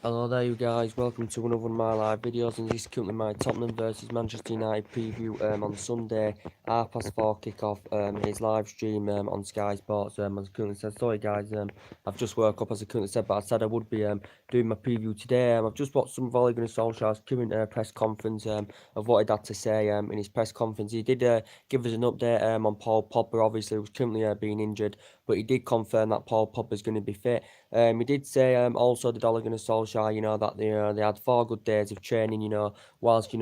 Hello there you guys, welcome to another one of my live videos, and this is currently my Tottenham versus Manchester United preview on Sunday, 4:30 kick-off. It's live stream on Sky Sports, as I currently said. Sorry guys, I've just woke up as I currently said, but I said I would be doing my preview today. I've just watched some of Ole Gunnar Solskjaer's current press conference of what he'd had to say in his press conference. He did give us an update on Paul Pogba, obviously, who's currently being injured, but he did confirm that Paul Pogba's going to be fit. He did say also the Ole Gunnar Solskjaer, that they had 4 good days of training, whilst,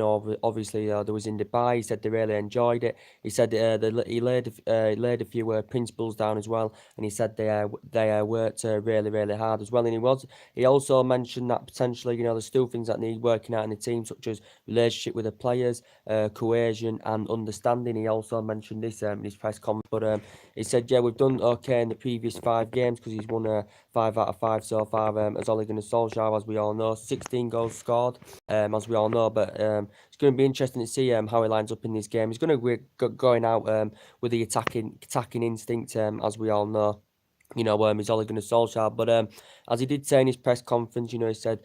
obviously there was in Dubai. He said they really enjoyed it. He said he laid a few principles down as well, and he said they worked really, really hard as well. And he also mentioned that potentially, there's still things that need working out in the team, such as relationship with the players, cohesion and understanding. He also mentioned this in his press conference, but he said, yeah, we've done okay in the previous 5 games because he's won 5 out of 5 so far as Ole Gunnar Solskjaer, as we all know. 16 goals scored, as we all know. But it's going to be interesting to see how he lines up in this game. He's going to be going out with the attacking instinct, as we all know. He's Ole Gunnar Solskjaer. But as he did say in his press conference, he said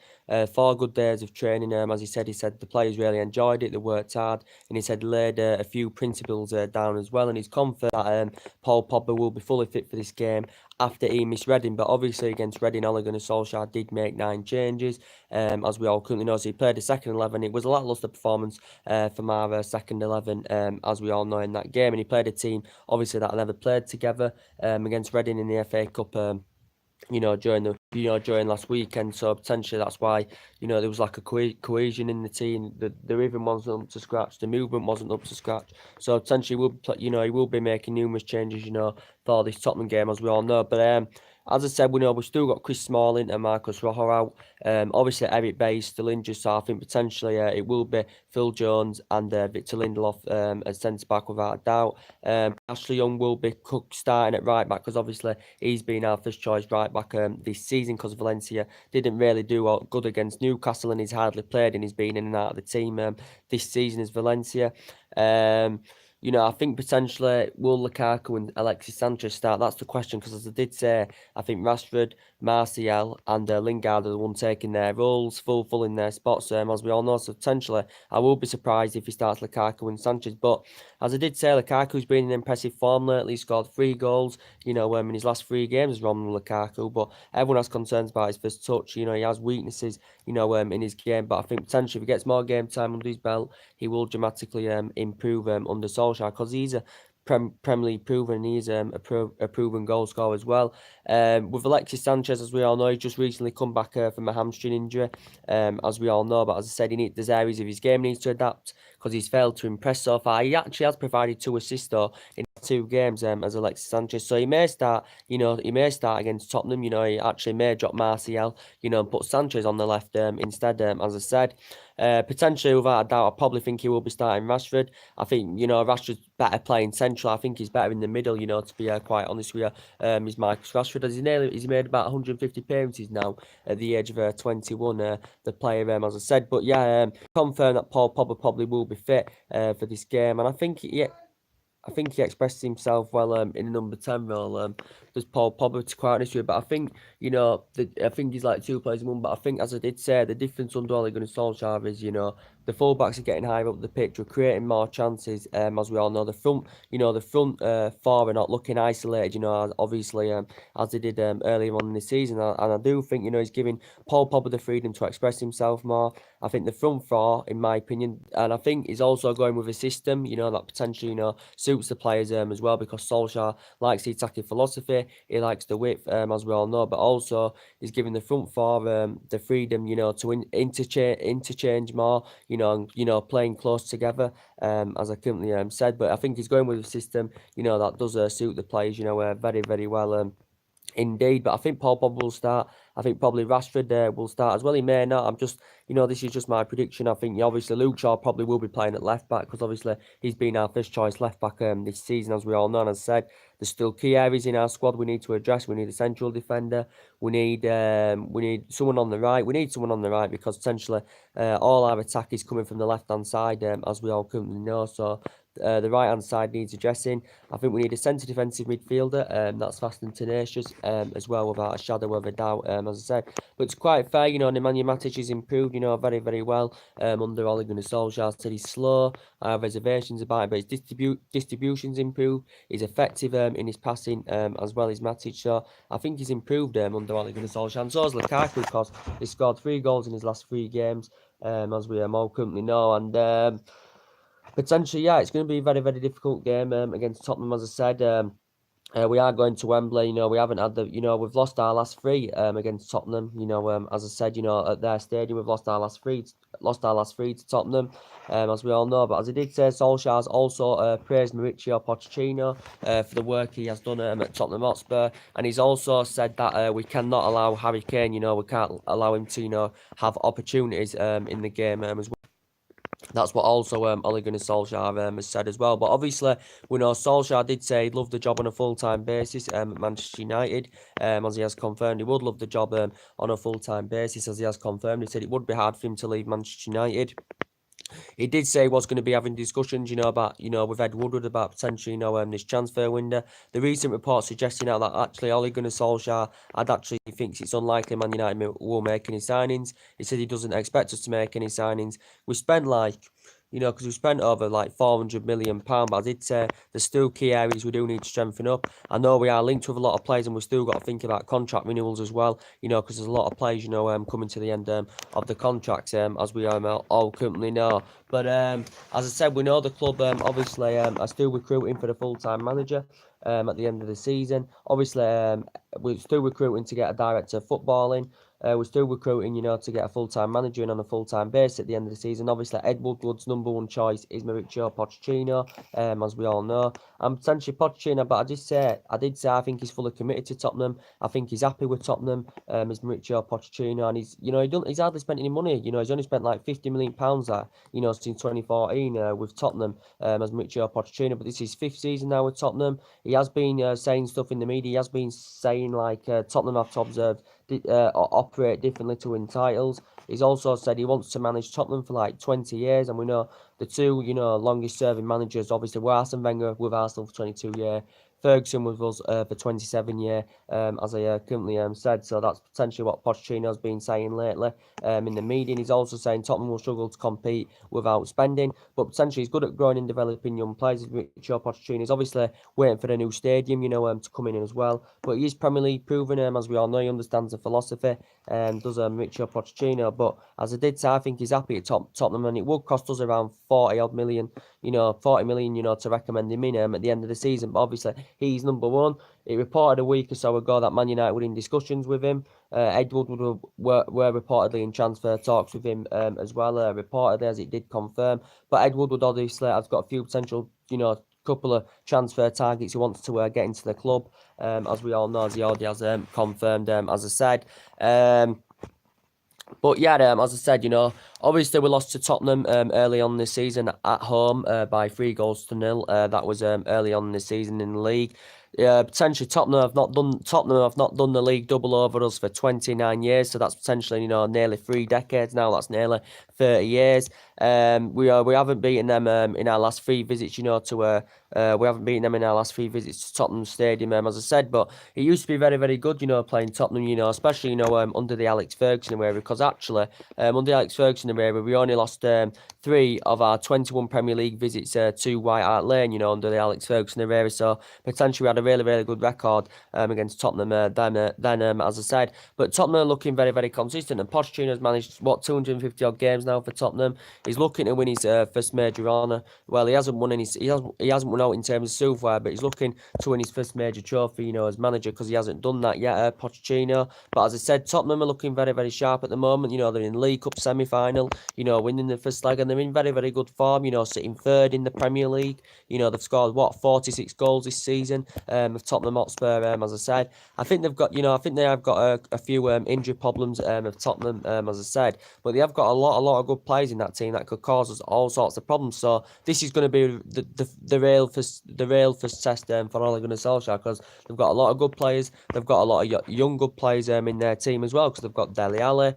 4 good days of training. As he said the players really enjoyed it, they worked hard, and he said laid a few principles down as well. And he's confident that Paul Pogba will be fully fit for this game after he missed Reading. But obviously against Reading, Ole Gunnar Solskjaer did make 9 changes, as we all currently know. So he played the second 11. It was a lacklustre performance from our second 11, as we all know, in that game. And he played a team, obviously, that never played together against Reading in the FA Cup. During last weekend, so potentially that's why there was like a cohesion in the team. The rhythm wasn't up to scratch, the movement wasn't up to scratch. So potentially he will be making numerous changes, for this Tottenham game, as we all know. But as I said, we've still got Chris Smalling and Marcus Rojo out. Obviously Eric Bailly's still injured, so I think potentially it will be Phil Jones and Victor Lindelof as centre back without a doubt. Ashley Young will be starting at right back because obviously he's been our first choice right back this season because Valencia didn't really do good against Newcastle, and he's hardly played, and he's been in and out of the team this season as Valencia. I think potentially will Lukaku and Alexis Sanchez start? That's the question, because as I did say, I think Rashford, Martial and Lingard are the one taking their roles, full in their spots, as we all know. So potentially, I will be surprised if he starts Lukaku and Sanchez. But as I did say, Lukaku's been in impressive form lately. He scored 3 goals, in his last 3 games as Romelu Lukaku. But everyone has concerns about his first touch. He has weaknesses, in his game. But I think potentially if he gets more game time under his belt, he will dramatically improve under Solskjaer, because he's a Premier League proven, and he's a proven goal scorer as well. With Alexis Sanchez, as we all know, he's just recently come back from a hamstring injury, as we all know. But as I said, there's areas of his game he needs to adapt, because he's failed to impress so far. He actually has provided 2 assists though in 2 games as Alexis Sanchez, so he may start. He may start against Tottenham. He actually may drop Martial, and put Sanchez on the left instead. As I said. Potentially, without a doubt, I probably think he will be starting Rashford. I think, Rashford's better playing central. I think he's better in the middle, to be quite honest with you. Is Marcus Rashford. He's made about 150 appearances now at the age of 21, the player, as I said. But yeah, confirm that Paul Pogba probably will be fit for this game. And I think, yeah, I think he expressed himself well in the number 10 role. There's Paul Pogba, to quite honest with you. But I think, I think he's like 2 players in one. But I think, as I did say, the difference under Ole Gunnar Solskjaer is, the fullbacks are getting higher up the pitch. We're creating more chances, as we all know. The front 4 are not looking isolated, obviously, as they did earlier on in the season. And I do think, he's giving Paul Pogba the freedom to express himself more. I think the front 4, in my opinion, and I think he's also going with a system, that potentially, suits the players as well, because Solskjaer likes the attacking philosophy. He likes the width, as we all know, but also he's giving the front 4 the freedom, to interchange more, playing close together, as I currently said. But I think he's going with a system, that does suit the players, very, very well. Indeed, but I think Paul Pogba will start. I think probably Rashford will start as well. He may not. This is just my prediction. I think obviously Luke Shaw probably will be playing at left back, because obviously he's been our first choice left back this season, as we all know. And as I said, there's still key areas in our squad we need to address. We need a central defender. We need someone on the right. We need someone on the right, because potentially all our attack is coming from the left hand side, as we all currently know. So the right hand side needs addressing. I think we need a centre defensive midfielder that's fast and tenacious as well, without a shadow of a doubt. as I said. But it's quite fair, you know, Nemanja Matic has improved, you know, very, very well under Ole Gunnar Solskjaer. Said he's slow. I have reservations about it, but his distribution's improved. He's effective in his passing as well as Matic. So I think he's improved under Ole Gunnar Solskjaer. And so has Lukaku, because he scored 3 goals in his last 3 games, as we all currently know. And potentially, yeah, it's going to be a very, very difficult game against Tottenham, as I said. We are going to Wembley. You know, we haven't had we've lost our last 3 against Tottenham. You know, as I said, you know, at their stadium, we've lost our last 3 to Tottenham, as we all know. But as I did say, Solskjaer's also praised Mauricio Pochettino for the work he has done at Tottenham Hotspur, and he's also said that we cannot allow Harry Kane. You know, we can't allow him to have opportunities in the game as well. That's what also Ole Gunnar Solskjaer has said as well. But obviously, we know Solskjaer did say he'd love the job on a full-time basis at Manchester United, as he has confirmed. He would love the job on a full-time basis, as he has confirmed. He said it would be hard for him to leave Manchester United. He did say he was going to be having discussions, about, with Ed Woodward about potentially, this transfer window. The recent report suggesting now that actually Ole Gunnar Solskjaer actually thinks it's unlikely Man United will make any signings. He said he doesn't expect us to make any signings. We spent because we spent over £400 million, but I did say there's still key areas we do need to strengthen up. I know we are linked with a lot of players, and we've still got to think about contract renewals as well, because there's a lot of players, coming to the end of the contracts, as we all currently know. But as I said, we know the club obviously are still recruiting for the full-time manager at the end of the season. Obviously, we're still recruiting to get a director of footballing. We're still recruiting, to get a full-time manager in on a full-time basis at the end of the season. Obviously, Ed Woodward's number 1 choice is Mauricio Pochettino, as we all know. And potentially Pochettino, but I did say I think he's fully committed to Tottenham. I think he's happy with Tottenham, as Mauricio Pochettino, and he's hardly spent any money. He's only spent like £50 million there, since 2014 with Tottenham, as Mauricio Pochettino. But this is his 5th season now with Tottenham. He has been saying stuff in the media. He has been saying Tottenham have to operate differently to win titles. He's also said he wants to manage Tottenham for 20 years, and we know the 2 longest serving managers obviously were Arsene Wenger with Arsenal for 22 years, Ferguson with us for 27 years, as I currently said. So that's potentially what Pochettino's been saying lately in the media. And he's also saying Tottenham will struggle to compete without spending, but potentially he's good at growing and developing young players. Mauricio Pochettino is obviously waiting for the new stadium, to come in as well. But he is Premier League proven, as we all know. He understands the philosophy, does Mauricio Pochettino. But as I did say, I think he's happy at Tottenham, and it would cost us around 40 million, to recommend him in at the end of the season. But obviously, he's number 1. It reported a week or so ago that Man United were in discussions with him. Ed Woodward were reportedly in transfer talks with him as well, reportedly, as it did confirm. But Ed Woodward obviously has got a few potential, couple of transfer targets he wants to get into the club, as we all know, as he already has confirmed, as I said. But yeah, as I said, obviously we lost to Tottenham early on this season at home by 3-0. That was early on this season in the league. Potentially Tottenham have not done the league double over us for 29 years, so that's potentially nearly 3 decades now. That's nearly 30 years. We haven't beaten them in our last 3 visits, we haven't beaten them in our last 3 visits to Tottenham Stadium, as I said. But it used to be very, very good, playing Tottenham, especially under the Alex Ferguson era, because actually under the Alex Ferguson era we only lost 3 of our 21 Premier League visits to White Hart Lane, under the Alex Ferguson era. So potentially we had a really, really good record against Tottenham then, as I said. But Tottenham are looking very, very consistent, and Pochettino's managed 250 odd games now for Tottenham. He's looking to win his first major honour. Well, he hasn't won won out in terms of silverware, but he's looking to win his first major trophy, as manager, because he hasn't done that yet, Pochettino. But as I said, Tottenham are looking very, very sharp at the moment. They're in League Cup semi-final, winning the first leg, and they're in very, very good form, sitting 3rd in the Premier League. They've scored 46 goals this season with Tottenham Hotspur, as I said. I think they've got, I think they have got a few injury problems of Tottenham, as I said, but they have got a lot of good players in that team that could cause us all sorts of problems. So this is going to be the real first test for Ole Gunnar Solskjaer, because they've got a lot of good players. They've got a lot of young good players in their team as well, because they've got Dele Alli,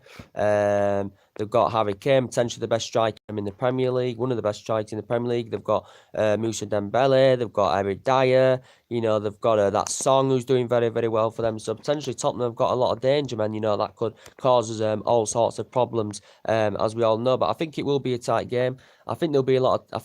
They've got Harry Kane, potentially the best striker in the Premier League, one of the best strikers in the Premier League. They've got Moussa Dembele, they've got Eric Dyer, they've got that Song who's doing very, very well for them. So potentially Tottenham have got a lot of danger, man. That could cause us all sorts of problems, as we all know. But I think it will be a tight game. I think there'll be a lot of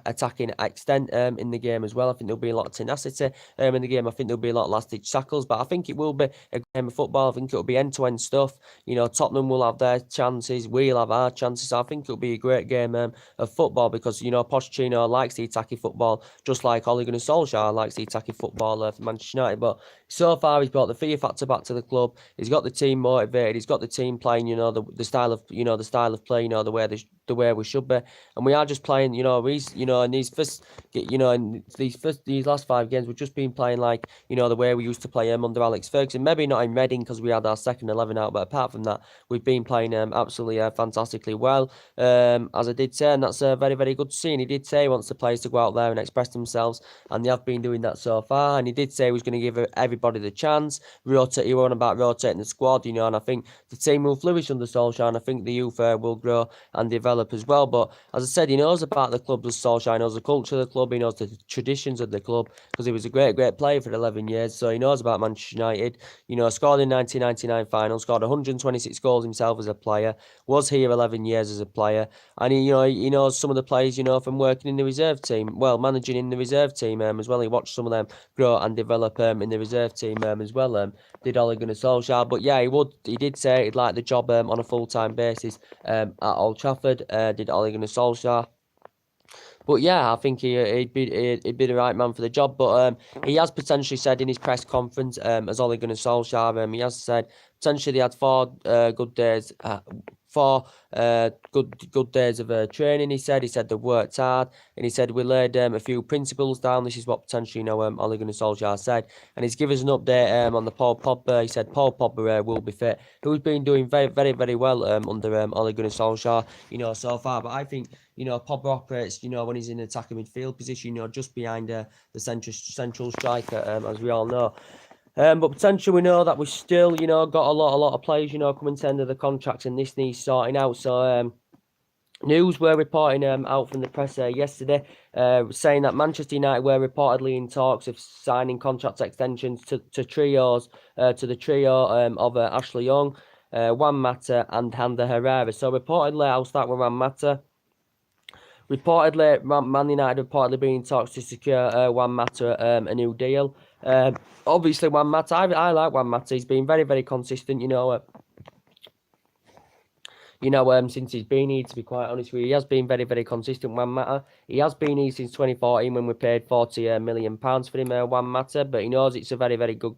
attacking extent in the game as well. I think there'll be a lot of tenacity in the game. I think there'll be a lot of last-ditch tackles, but I think it will be a game of football. I think it'll be end-to-end stuff. Tottenham will have their chances, we'll have our chances. I think it'll be a great game of football because Pochettino likes the attacking football, just like Ole Gunnar Solskjaer likes the attacking football for Manchester United. But so far, he's brought the fear factor back to the club. He's got the team motivated. He's got the team playing, the style of play, the way we should be, and we are just playing. In these last 5 games, we've just been playing like the way we used to play under Alex Ferguson. Maybe not in Reading because we had our second 11 out, but apart from that, we've been playing absolutely fantastically well. As I did say, and that's very, very good to see. And he did say he wants the players to go out there and express themselves, and they have been doing that so far. And he did say he was going to give everybody the chance. He were on about rotating the squad, and I think the team will flourish under Solskjaer, and I think the youth will grow and develop as well. But as I said, he knows about the club as Solskjaer. He knows the culture of the club. He knows the traditions of the club because he was a great, great player for 11 years. So he knows about Manchester United. Scored in 1999 final, scored 126 goals himself as a player, was here 11 years as a player, and he knows some of the players, from working in the reserve team, managing in the reserve team as well. He watched some of them grow and develop in the reserve team as well. Did Ole Gunnar Solskjaer, but yeah, he did say he'd like the job on a full-time basis at Old Trafford. Did Ole Gunnar Solskjaer. But yeah, I think he'd be the right man for the job. But he has potentially said in his press conference, as Ole Gunnar Solskjaer, he has said potentially they had 4 good days, 4 good days of training. He said they worked hard, and he said we laid a few principles down. This is what potentially Ole Gunnar Solskjaer said, and he's given us an update on the Paul Pogba. He said Paul Pogba will be fit, who's been doing very, very, very well under Ole Gunnar Solskjaer, so far. But I think Pogba operates, when he's in attacking midfield position, just behind the central striker, as we all know. But potentially we know that we still, got a lot of players, coming to the end of the contracts, and this needs sorting out. So news were reporting out from the press yesterday, saying that Manchester United were reportedly in talks of signing contract extensions to the trio of Ashley Young, Juan Mata, and Ander Herrera. So reportedly, I'll start with Juan Mata. Reportedly, Man United reportedly been in talks to secure Juan Mata a new deal. Obviously, Juan Mata, I like Juan Mata. He's been very, very consistent, since he's been here, to be quite honest with you. He has been very, very consistent, Juan Mata. He has been here since 2014 when we paid £40 million for him, Juan Mata, but he knows it's a very, very good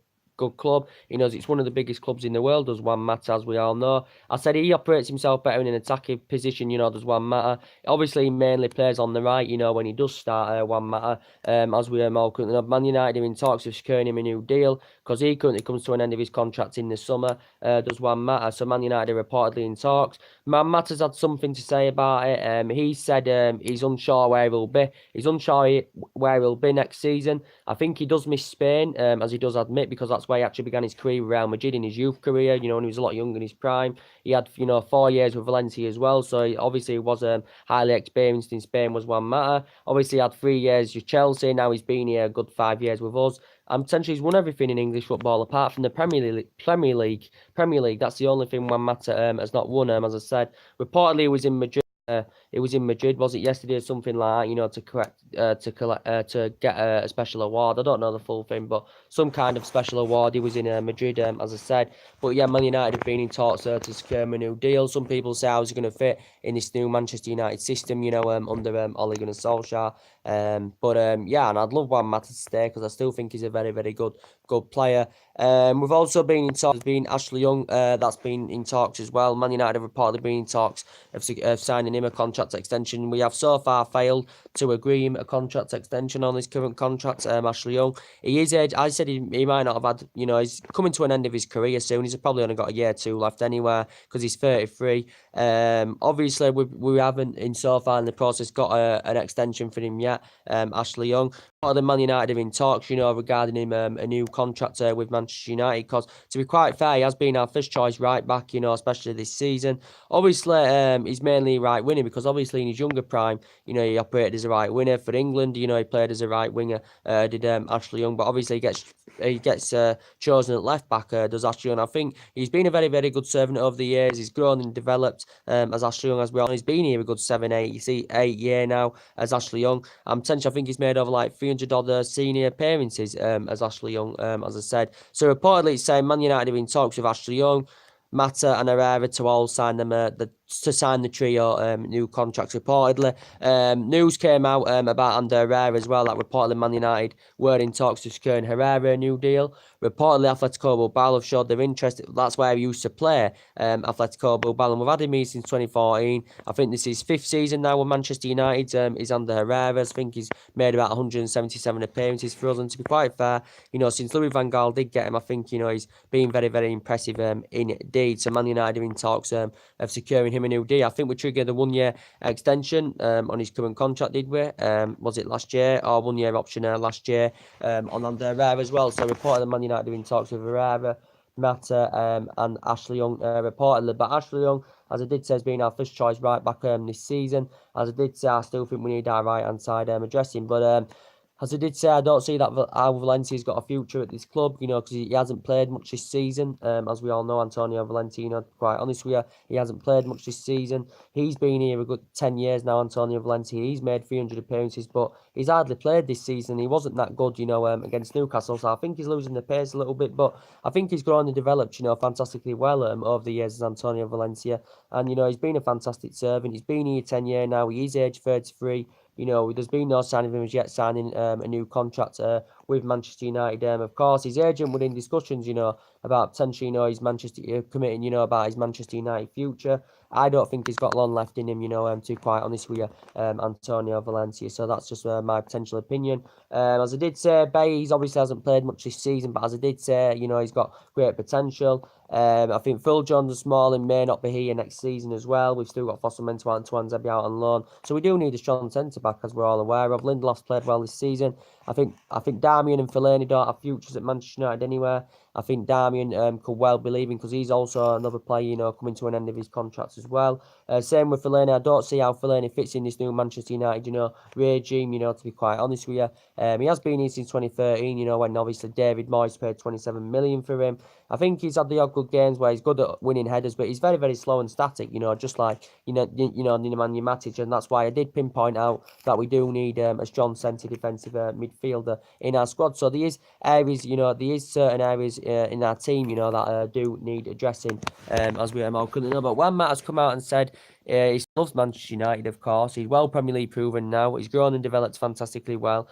club. He knows it's one of the biggest clubs in the world, does Juan Mata, as we all know. I said he operates himself better in an attacking position, does Juan Mata. Obviously, he mainly plays on the right, when he does start Juan Mata, as we all currently know. Man United are in talks of securing him a new deal because he currently comes to an end of his contract in the summer, does Juan Mata. So Man United are reportedly in talks. Man Mata's had something to say about it. He said he's unsure where he'll be. He's unsure where he'll be next season. I think he does miss Spain, as he does admit, because that's where he actually began his career with Real Madrid in his youth career, when he was a lot younger in his prime. He had, 4 years with Valencia as well, so he obviously was highly experienced in Spain, was Juan Mata. Obviously, he had 3 years with Chelsea, now he's been here a good 5 years with us. And potentially he's won everything in English football apart from the Premier League. That's the only thing Juan Mata has not won, as I said. Reportedly, he was in Madrid. It was in Madrid, was it yesterday or something like that, to get a special award. I don't know the full thing, but some kind of special award. He was in Madrid, as I said. But yeah, Man United have been in talks to secure him a new deal. Some people say how's he going to fit in this new Manchester United system, under Ole Gunnar Solskjaer. Yeah, and I'd love Juan Mata to stay because I still think he's a very, very good player. We've also been in talks, been Ashley Young, that's been in talks as well. Man United have reportedly been in talks of signing him a contract extension. We have so far failed to agree him a contract extension on his current contract, Ashley Young. He is age. I said he might not have had, he's coming to an end of his career soon. He's probably only got a year or two left anywhere because he's 33. Obviously, we haven't, in so far in the process, got an extension for him yet, Ashley Young. the Man United are in talks, regarding him a new contract with Manchester United. Because to be quite fair, he has been our first choice right back, especially this season. Obviously, he's mainly right winger because obviously in his younger prime, he operated as a right winger for England. He played as a right winger. Did Ashley Young, but obviously he gets chosen at left back. Does Ashley Young? I think he's been a very very good servant over the years. He's grown and developed as Ashley Young as well. He's been here a good 8 year now as Ashley Young. I think he's made over like 300 other senior appearances as Ashley Young, as I said. So reportedly it's saying Man United are in talks with Ashley Young, Mata and Herrera to all sign them to sign the trio new contracts. Reportedly, news came out about Ander Herrera as well. That reportedly Man United were in talks to secure Herrera a new deal. Reportedly, Atletico Bilbao have showed their interest. That's where he used to play. Atletico Bilbao, and we've had him here since 2014. I think this is his 5th season now with Manchester United. He's Ander Herrera. I think he's made about 177 appearances for us. And to be quite fair, since Louis van Gaal did get him, I think he's been very very impressive indeed. So Man United are in talks of securing him a new deal. I think we triggered a 1-year extension on his current contract, did we? Was it last year or 1-year option last year on Ander Herrera as well? So reportedly Man United are in talks with Herrera, Mata and Ashley Young reportedly. But Ashley Young, as I did say, has been our first choice right back this season. As I did say, I still think we need our right hand side addressing. But as I did say, I don't see that Valencia's got a future at this club, because he hasn't played much this season. As we all know, Antonio Valencia, quite honest with you, he hasn't played much this season. He's been here a good 10 years now, Antonio Valencia. He's made 300 appearances, but he's hardly played this season. He wasn't that good, against Newcastle. So I think he's losing the pace a little bit, but I think he's grown and developed, fantastically well over the years as Antonio Valencia. And, he's been a fantastic servant. He's been here 10 years now. He is age 33. There's been no sign of him as yet signing a new contract with Manchester United. Of course, his agent was in discussions, about potentially, his Manchester committing, about his Manchester United future. I don't think he's got long left in him, to be quite honest with you, Antonio Valencia. So that's just my potential opinion. As I did say, Bays obviously hasn't played much this season, but as I did say, he's got great potential. I think Phil Jones and Smalling may not be here next season as well. We've still got Foster-Mensah and Twanzebe out on loan. So we do need a strong centre-back, as we're all aware of. Lindelof's played well this season. I think Darmian and Fellaini don't have futures at Manchester United anywhere. I think Darmian could well be leaving because he's also another player, coming to an end of his contract as well. Same with Fellaini. I don't see how Fellaini fits in this new Manchester United, regime, to be quite honest with you. He has been here since 2013, when obviously David Moyes paid 27 million for him. I think he's had the odd good games where he's good at winning headers, but he's very, very slow and static, just like, Nemanja Matic, and that's why I did pinpoint out that we do need a strong centre defensive midfielder in our squad. So there is areas, there is certain areas in our team, that do need addressing, as we all couldn't know. But Juan Mata has come out and said he loves Manchester United, of course. He's well Premier League proven now. He's grown and developed fantastically well.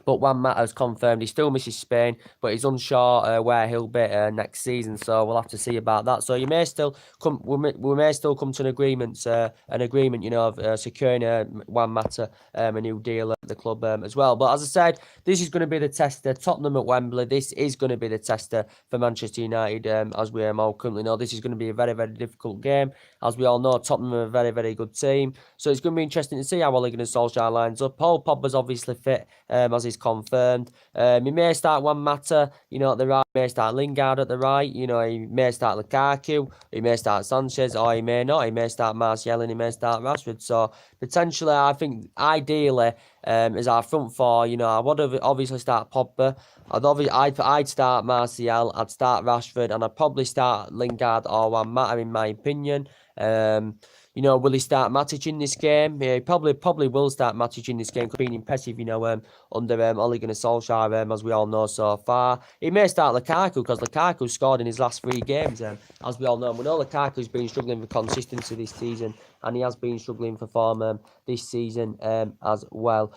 But Juan Mata has confirmed he still misses Spain, but he's unsure where he'll be next season. So we'll have to see about that. So you may still come, we may still come to an agreement, of securing Juan Mata a new deal at the club as well. But as I said, this is going to be the tester. Tottenham at Wembley. This is going to be the tester for Manchester United. As we all currently know, this is going to be a very, very difficult game. As we all know, Tottenham are a very, very good team. So it's going to be interesting to see how Ole Gunnar Solskjaer lines up. Paul Pogba's obviously fit, as is confirmed. He may start Juan Mata, at the right. He may start Lingard at the right. He may start Lukaku. He may start Sanchez, or he may not. He may start Martial and he may start Rashford. So potentially, I think ideally, as our front four, I would have obviously start Pogba. I'd start Martial. I'd start Rashford, and I'd probably start Lingard or Juan Mata, in my opinion. Will he start Matic in this game? Yeah, he probably will start Matic in this game. Could be impressive, under Ole Gunnar Solskjaer, as we all know so far. He may start Lukaku because Lukaku scored in his last 3 games, as we all know. We know Lukaku's been struggling for consistency this season, and he has been struggling for form this season as well.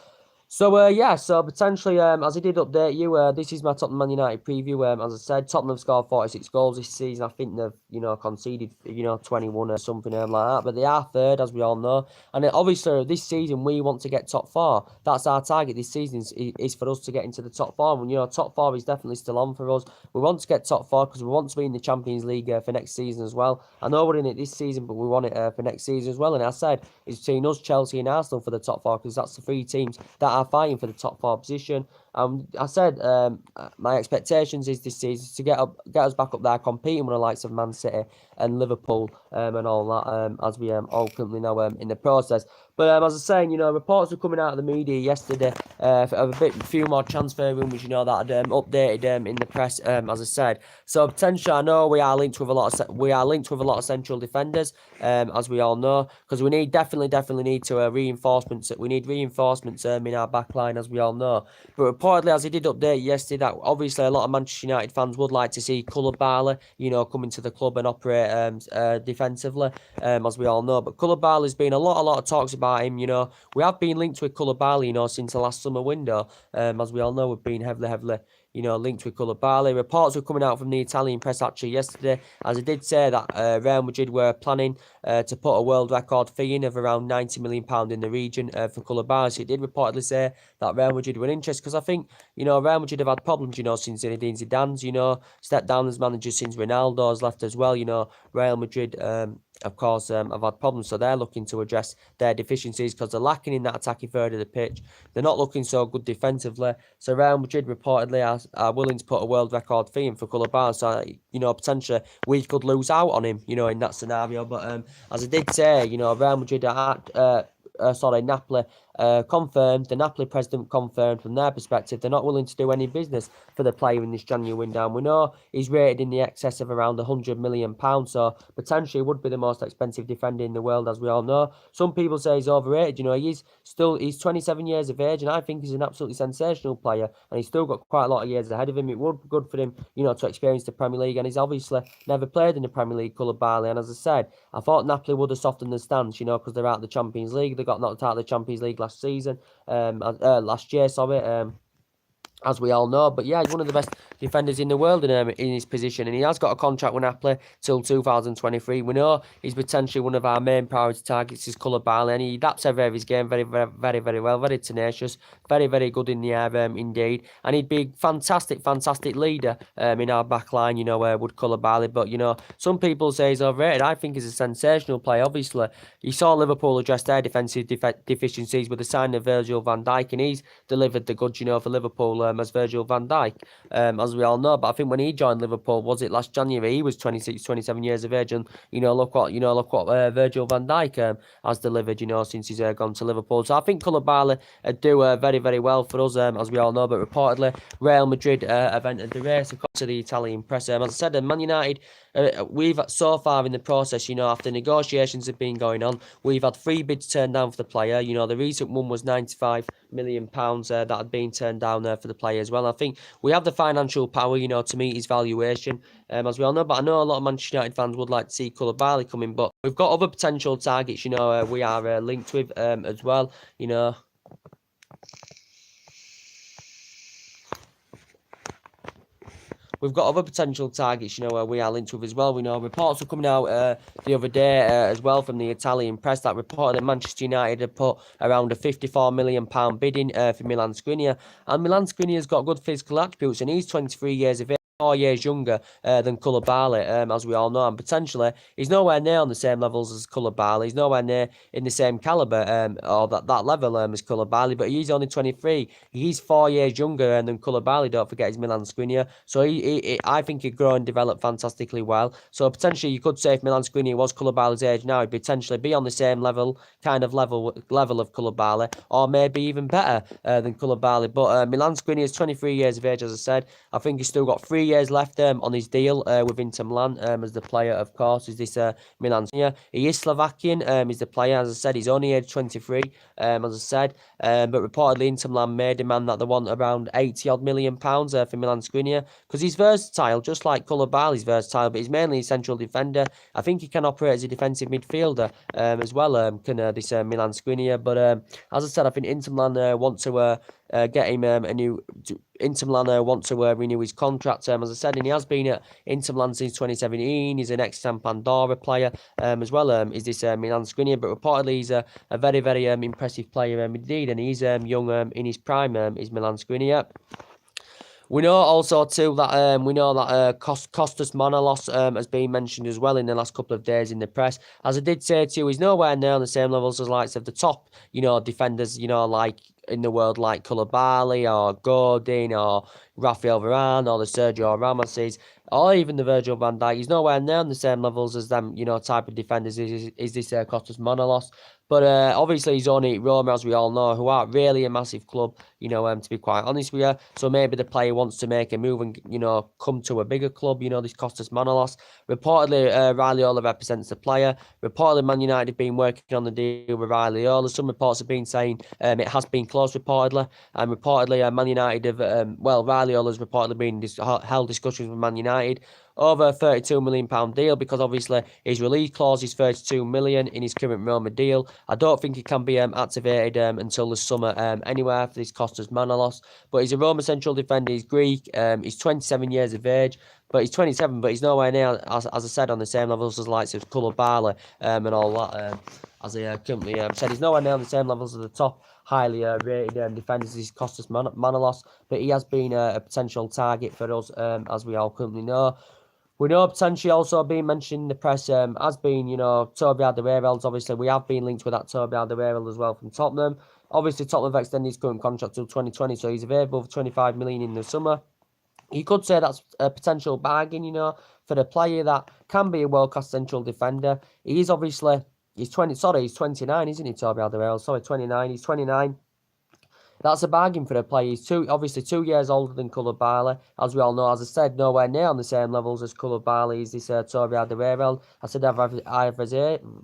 So, so potentially, as I did update you, this is my Tottenham Man United preview. As I said, Tottenham have scored 46 goals this season. I think they've, conceded, 21 or something like that. But they are third, as we all know. And obviously, this season, we want to get top 4. That's our target this season, is for us to get into the top 4. And, top 4 is definitely still on for us. We want to get top 4 because we want to be in the Champions League for next season as well. I know we're in it this season, but we want it for next season as well. And I said, it's between us, Chelsea and Arsenal for the top 4 because that's the 3 teams that are fighting for the top 4 position. I said my expectations is this season to get us back up there, competing with the likes of Man City and Liverpool and all that, as we all currently know in the process. But as I was saying, reports were coming out of the media yesterday of a few more transfer rumours, that had updated in the press, as I said. So potentially, I know we are linked with a lot of central defenders, as we all know, because we definitely need to reinforcements. We need reinforcements in our back line, as we all know. But reportedly, as he did update yesterday, that obviously a lot of Manchester United fans would like to see Koulibaly, come into the club and operate defensively, as we all know. But Koulibaly's been a lot of talks about him. We have been linked with Koulibaly, since the last summer window. As we all know, we've been heavily linked with Koulibaly. Reports were coming out from the Italian press actually yesterday, as it did say that Real Madrid were planning to put a world record fee in of around £90 million in the region for Koulibaly. So it did reportedly say that Real Madrid were interested, because I think, Real Madrid have had problems, since Zinedine Zidane's, stepped down as manager, since Ronaldo's left as well. Real Madrid, of course, have had problems, so they're looking to address their deficiencies because they're lacking in that attacking third of the pitch. They're not looking so good defensively. So Real Madrid reportedly are willing to put a world record fee in for Koulibaly. So, potentially we could lose out on him, in that scenario. But as I did say, Real Madrid are Napoli confirmed. The Napoli president confirmed from their perspective they're not willing to do any business for the player in this January window. And we know he's rated in the excess of around £100 million, so potentially would be the most expensive defender in the world, as we all know. Some people say he's overrated. He's 27 years of age, and I think he's an absolutely sensational player, and he's still got quite a lot of years ahead of him. It would be good for him, to experience the Premier League, and he's obviously never played in the Premier League, Koulibaly. And as I said, I thought Napoli would have softened the stance, because they're out of the Champions League. They got knocked out of the Champions League last year, as we all know. But yeah, he's one of the best defenders in the world in his position, and he has got a contract with Napoli till 2023. We know he's potentially one of our main priority targets is Koulibaly, and he adapts every his game very well, very tenacious, very good in the air, indeed, and he'd be a fantastic leader in our back line, would Koulibaly. But some people say he's overrated. I think he's a sensational player. Obviously, you saw Liverpool address their defensive deficiencies with the signing of Virgil van Dijk, and he's delivered the goods, for Liverpool, as Virgil van Dijk, as we all know. But I think when he joined Liverpool, was it last January, he was 26, 27 years of age, and look what Virgil van Dijk has delivered, since he's gone to Liverpool. So I think Koulibaly do very well for us, as we all know. But reportedly, Real Madrid have entered the race, according to the Italian press. As I said, Man United, we've so far in the process, after negotiations have been going on, we've had 3 bids turned down for the player. The recent one was £95 million that had been turned down for the player as well. I think we have the financial power, to meet his valuation, as we all know. But I know a lot of Manchester United fans would like to see Koulibaly coming, but we've got other potential targets, we are linked with as well, We've got other potential targets, we are linked with as well. We know reports were coming out the other day as well from the Italian press that reported that Manchester United had put around a £54 million bid in for Milan Skriniar. And Milan Skriniar's got good physical attributes, and he's 23 years of age, 4 years younger than Koulibaly, as we all know, and potentially he's nowhere near on the same levels as Koulibaly. He's nowhere near in the same calibre or that level as Koulibaly, but he's only 23. He's 4 years younger than Koulibaly. Don't forget he's Milan Skriniar. So I think he'd grow and develop fantastically well. So potentially you could say if Milan Skriniar was Koulibaly's age now, he'd potentially be on the same level of Koulibaly, or maybe even better than Koulibaly. But Milan Skriniar is 23 years of age, as I said. I think he's still got 3 years left on his deal with Inter Milan as the player, of course, is this Milan. He is Slovakian, is the player, as I said. He's only age 23, as I said, but reportedly Inter Milan may demand that they want around £80 million for Milan Skriniar, because he's versatile, just like Koulibaly's versatile, but he's mainly a central defender. I think he can operate as a defensive midfielder as well, this Milan Skriniar. But as I said, I think Inter Milan want to get him a new... Inter Milan want to renew his contract, as I said, and he has been at Inter Milan since 2017. He's an ex-Sampdoria player as well, is this Milan Skriniar, but reportedly he's a very impressive player indeed, and he's young in his prime, is Milan Skriniar. We know also too that Costas Manolas has been mentioned as well in the last couple of days in the press. As I did say to you, he's nowhere near on the same levels as likes of the top, defenders, like in the world, like Koulibaly or Godin or Rafael Varane or the Sergio Ramoses or even the Virgil van Dijk. He's nowhere near on the same levels as them, type of defenders is this Costas Manolas. But obviously he's only at Roma, as we all know, who aren't really a massive club, to be quite honest with you. So maybe the player wants to make a move and, come to a bigger club, this Costas Manolas. Reportedly, Raiola represents the player. Reportedly, Man United have been working on the deal with Raiola. Some reports have been saying it has been close, reportedly. And reportedly, Man United have, Raiola has reportedly been held discussions with Man United over a £32 million deal, because obviously his release clause is £32 million in his current Roma deal. I don't think it can be activated until the summer anywhere for this Costas Manolas. But he's a Roma central defender. He's Greek. He's 27 years of age. But he's 27, but he's nowhere near, as I said, on the same levels as likes of Koulibaly and all that. As I currently said, he's nowhere near on the same levels as the top highly rated defenders as Costas Manolas. But he has been a potential target for us, as we all currently know. We know potentially also being mentioned in the press has been, Toby Alderweireld. Obviously, we have been linked with that Toby Alderweireld as well from Tottenham. Obviously, Tottenham have extended his current contract till 2020, so he's available for 25 million in the summer. You could say that's a potential bargain, for the player that can be a world-class central defender. He's 29, isn't he, Toby Alderweireld? Sorry, 29. He's 29. That's a bargain for a player. He's obviously 2 years older than Koulibaly, as we all know. As I said, nowhere near on the same levels as Koulibaly is this Toby Alderweireld. I said I have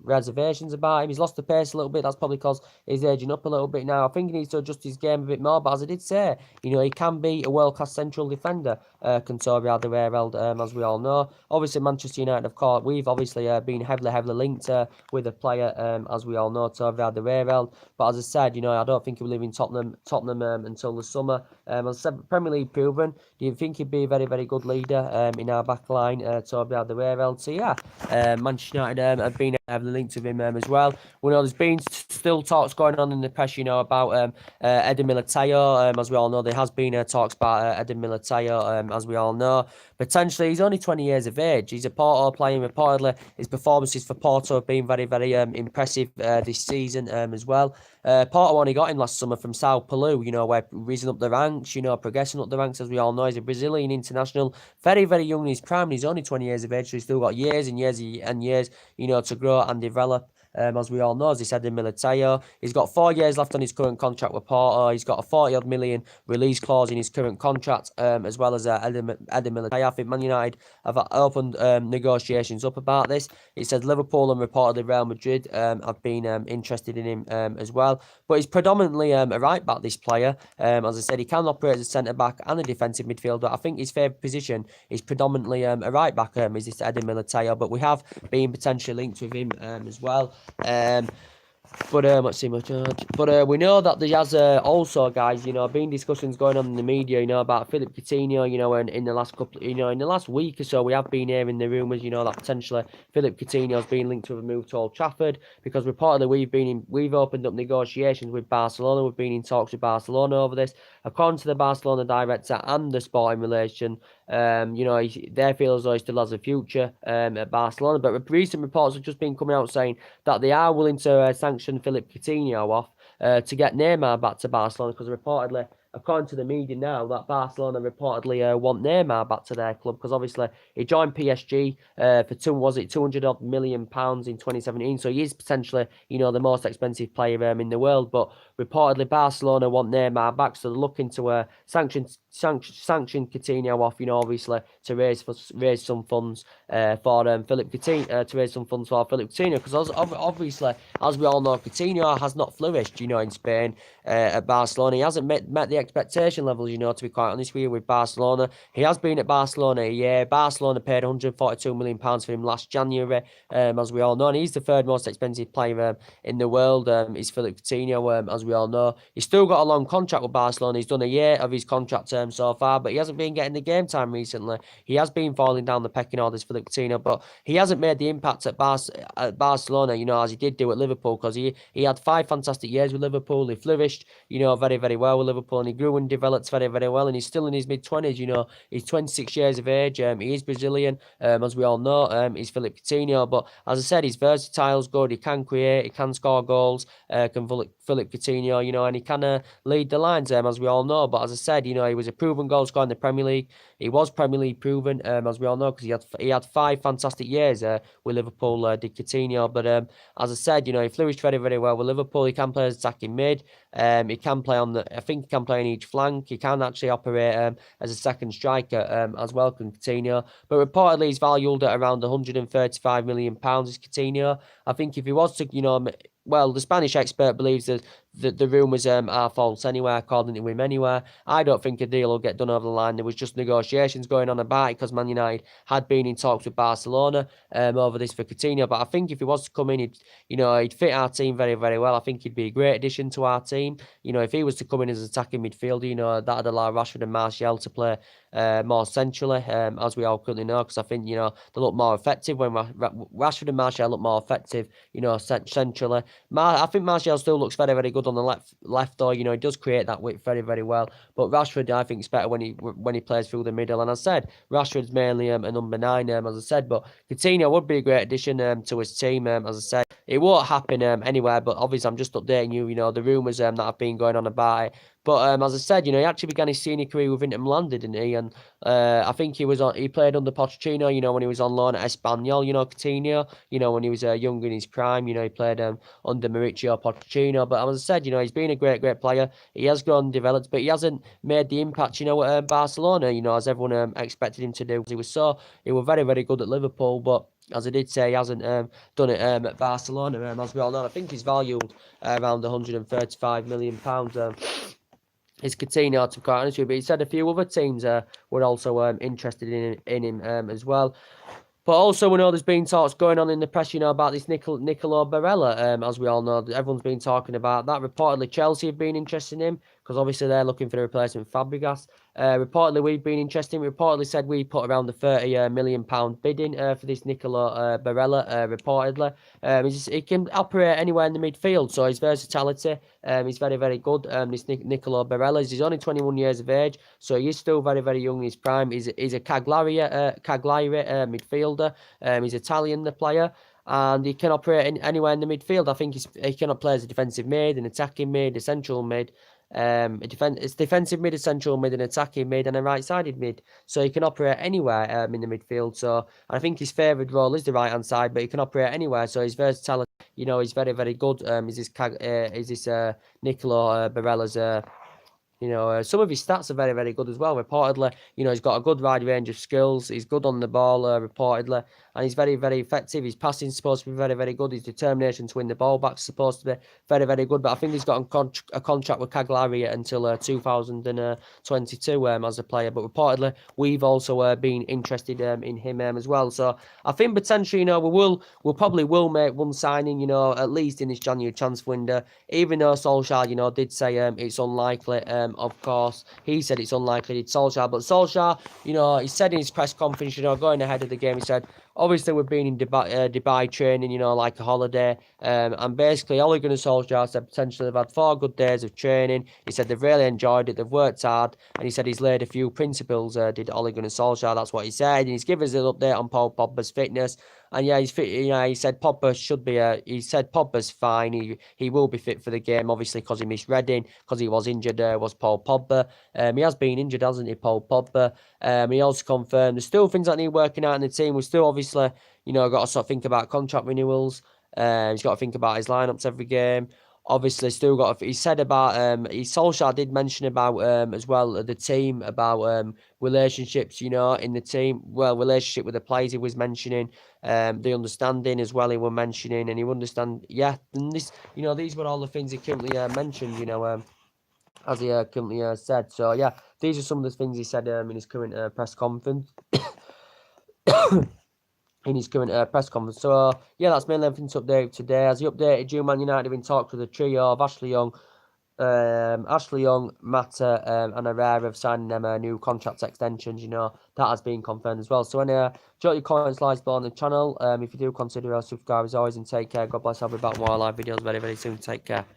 reservations about him. He's lost the pace a little bit. That's probably because he's aging up a little bit now. I think he needs to adjust his game a bit more. But as I did say, he can be a world-class central defender, can Toby Alderweireld, as we all know. Obviously, Manchester United, of course, we've obviously been heavily linked with a player, as we all know, Toby Alderweireld. But as I said, I don't think he will live in Tottenham until the summer. As I said, Premier League proven. Do you think he'd be a very, very good leader in our back line, Toby Alderweireld? So yeah, Manchester United have been heavily linked with him as well. We know there's been still talks going on in the press, about Eder Militao. As we all know, there has been talks about Eder Militao, as we all know. Potentially, he's only 20 years of age. He's a Porto player. Reportedly, his performances for Porto have been very, very impressive this season as well. Porto only got him last summer from Sao Paulo, where risen up the ranks, progressing up the ranks, as we all know. He's a Brazilian international, very, very young in his prime. He's only 20 years of age, so he's still got years and years and years, to grow and develop. As we all know, as he said in Militao, he's got 4 years left on his current contract with Porto. He's got a 40-odd million release clause in his current contract, as well as Eder Militao. I think Man United have opened negotiations up about this. It says Liverpool and reportedly Real Madrid have been interested in him as well. But he's predominantly a right back, this player. As I said, he can operate as a centre back and a defensive midfielder. I think his favourite position is predominantly a right back, is this Eder Militao. But we have been potentially linked with him as well. But let's see much. But we know that there has also, guys, been discussions going on in the media, about Philippe Coutinho, and in the last in the last week or so, we have been hearing the rumours, that potentially Philippe Coutinho has been linked to a move to Old Trafford, because reportedly we've opened up negotiations with Barcelona. We've been in talks with Barcelona over this. According to the Barcelona director and the sporting relation, they feel as though he still has a future at Barcelona. But recent reports have just been coming out saying that they are willing to sanction Philippe Coutinho off to get Neymar back to Barcelona, because reportedly, according to the media now, that Barcelona reportedly want Neymar back to their club, because obviously he joined PSG for £200 million in 2017, so he is potentially, the most expensive player in the world. But reportedly Barcelona want Neymar back, so they're looking to sanction Coutinho off, obviously to raise some funds for Philippe Coutinho, to raise some funds for Philippe Coutinho, because obviously, as we all know, Coutinho has not flourished, in Spain at Barcelona. He hasn't met the expectation levels, to be quite honest with Barcelona. He has been at Barcelona a year. Barcelona paid £142 million for him last January, as we all know, and he's the third most expensive player in the world, is Philippe Coutinho, as we all know. He's still got a long contract with Barcelona. He's done a year of his contract so far, but he hasn't been getting the game time recently. He has been falling down the pecking orders for Coutinho, but he hasn't made the impact at Barcelona, as he did do at Liverpool, because he had 5 fantastic years with Liverpool. He flourished, very, very well with Liverpool, and he grew and developed very, very well, and he's still in his mid-20s, he's 26 years of age, he is Brazilian, as we all know, he's Philippe Coutinho, but as I said, he's versatile, good, he can create, he can score goals, can Philippe Coutinho, and he can lead the lines, as we all know, but as I said, he was a proven goal scorer in the Premier League. He was Premier League proven, as we all know, because he had 5 fantastic years with Liverpool, did Coutinho, but as I said, he flourished very, very well with Liverpool. He can play as attacking mid, he can play I think he can play on each flank, he can actually operate as a second striker as well, can Coutinho, but reportedly he's valued at around £135 million, is Coutinho. I think if he was to, well, the Spanish expert believes that the rumours are false anyway, according to him anyway. I don't think a deal will get done over the line. There was just negotiations going on about it because Man United had been in talks with Barcelona over this for Coutinho. But I think if he was to come in, he'd fit our team very, very well. I think he'd be a great addition to our team. If he was to come in as attacking midfielder, that'd allow Rashford and Martial to play more centrally, as we all currently know, because I think, they look more effective when Rashford and Martial look more effective, centrally. I think Martial still looks very, very good on the left though, he does create that width very, very well, but Rashford, I think, is better when he plays through the middle, and as I said, Rashford's mainly a number 9, as I said, but Coutinho would be a great addition to his team, as I said. It won't happen anywhere, but obviously I'm just updating you, the rumours that have been going on about it. But as I said, he actually began his senior career with Inter Milan, didn't he? And I think he played under Pochettino, when he was on loan at Espanyol, Coutinho, when he was young in his prime, he played under Mauricio Pochettino. But as I said, he's been a great, great player. He has grown and developed, but he hasn't made the impact, at Barcelona, as everyone expected him to do. He was very, very good at Liverpool, but as I did say, he hasn't done it at Barcelona, as we all know. I think he's valued around £135 million. Is Coutinho, to be quite honest with you, but he said a few other teams were also interested in him as well. But also, we know there's been talks going on in the press, about this Nicolo Barella, as we all know. Everyone's been talking about that. Reportedly, Chelsea have been interested in him, because obviously they're looking for the replacement for Fabregas. Reportedly, we've been interested. Reportedly said we put around the £30 million bid in for this Nicolo Barella, reportedly. He can operate anywhere in the midfield, so his versatility is very, very good. This Nicolo Barella, he's only 21 years of age, so he is still very, very young in his prime. He's a Cagliari midfielder. He's Italian, the player, and he can operate anywhere in the midfield. I think he can play as a defensive mid, an attacking mid, a central mid. It's defensive mid, a central mid, an attacking mid, and a right-sided mid. So he can operate anywhere in the midfield. So I think his favoured role is the right-hand side, but he can operate anywhere. So his versatility, he's very, very good. Is this Nicolo Barella's? Some of his stats are very, very good as well. Reportedly, he's got a good wide range of skills. He's good on the ball, reportedly, and he's very, very effective. His passing is supposed to be very, very good. His determination to win the ball back is supposed to be very, very good. But I think he's got a contract with Cagliari until 2022 as a player. But reportedly, we've also been interested in him as well. So I think potentially, we'll probably make one signing, at least in this January transfer window. Even though Solskjaer, did say it's unlikely. Of course, he said it's unlikely it's Solskjaer, but Solskjaer, he said in his press conference, going ahead of the game, he said, obviously we've been in Dubai training, like a holiday, and basically Ole Gunnar Solskjaer said potentially they've had 4 good days of training. He said they've really enjoyed it, they've worked hard, and he said he's laid a few principles, did Ole Gunnar Solskjaer, that's what he said, and he's given us an update on Paul Pogba's fitness. And yeah, he's fit. He said Pogba should be. He said Pogba's fine. He will be fit for the game, obviously, because he missed Reading, because he was injured. Was Paul Pogba? He has been injured, hasn't he, Paul Pogba? He also confirmed there's still things that need working out in the team. We've still obviously, got to sort of think about contract renewals. He's got to think about his lineups every game. Obviously, still got. He said about. Solskjaer did mention about as well the team, about relationships. In the team. Well, relationship with the players he was mentioning. The understanding as well he were mentioning, and he understand. Yeah, and this. These were all the things he currently mentioned. As he currently said. So yeah, these are some of the things he said in his current press conference. So yeah, that's mainly everything to update today. As he updated you, Man United have been talks with the trio of Ashley Young, Ashley Young, Mata, and Herrera have signed them new contract extensions. You know, that has been confirmed as well. So anyway, drop your comments, likes below on the channel. If you do consider us subscribe as always, and take care. God bless. I'll be back with more live videos very, very soon. Take care.